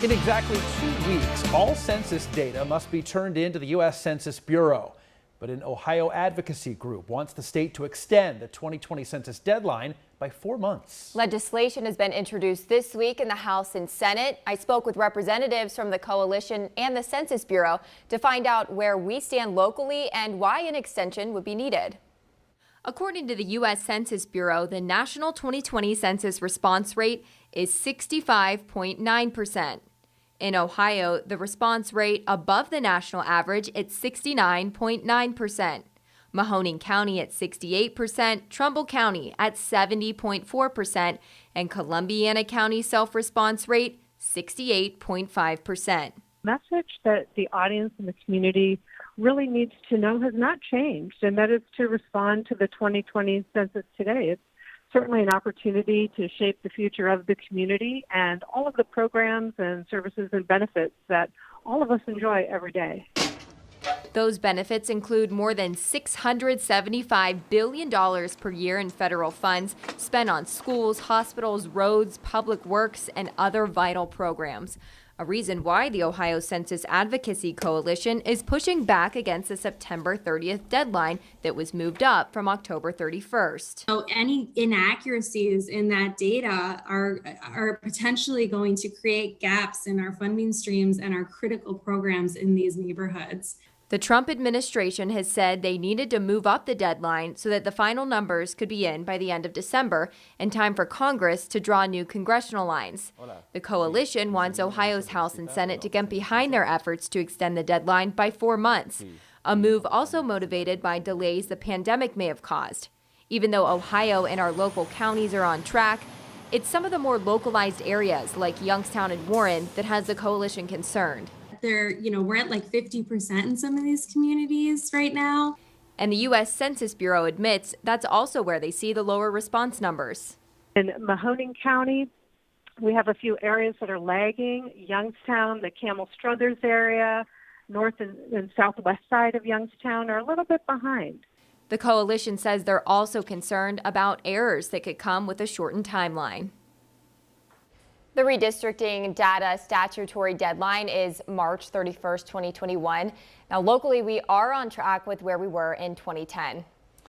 In exactly 2 weeks, all census data must be turned in to the U.S. Census Bureau. But an Ohio advocacy group wants the state to extend the 2020 census deadline by 4 months. Legislation has been introduced this week in the House and Senate. I spoke with representatives from the coalition and the Census Bureau to find out where we stand locally and why an extension would be needed. According to the U.S. Census Bureau, the national 2020 census response rate is 65.9%. In Ohio, the response rate above the national average at 69.9%. Mahoning County at 68%, Trumbull County at 70.4%, and Columbiana County self-response rate 68.5%. Message that the audience and the community really needs to know has not changed, and that is to respond to the 2020 census today. It's certainly an opportunity to shape the future of the community and all of the programs and services and benefits that all of us enjoy every day. Those benefits include more than $675 billion per year in federal funds spent on schools, hospitals, roads, public works, and other vital programs. A reason why the Ohio Census Advocacy Coalition is pushing back against the September 30th deadline that was moved up from October 31st. So any inaccuracies in that data are potentially going to create gaps in our funding streams and our critical programs in these neighborhoods. The Trump administration has said they needed to move up the deadline so that the final numbers could be in by the end of December, in time for Congress to draw new congressional lines. The coalition wants Ohio's House and Senate to get behind their efforts to extend the deadline by 4 months, a move also motivated by delays the pandemic may have caused. Even though Ohio and our local counties are on track, it's some of the more localized areas like Youngstown and Warren that has the coalition concerned. We're at like 50% in some of these communities right now. And the U.S. Census Bureau admits that's also where they see the lower response numbers. In Mahoning County, we have a few areas that are lagging. Youngstown, the Camel Struthers area, north and southwest side of Youngstown are a little bit behind. The coalition says they're also concerned about errors that could come with a shortened timeline. The redistricting data statutory deadline is March 31st, 2021. Now, locally, we are on track with where we were in 2010.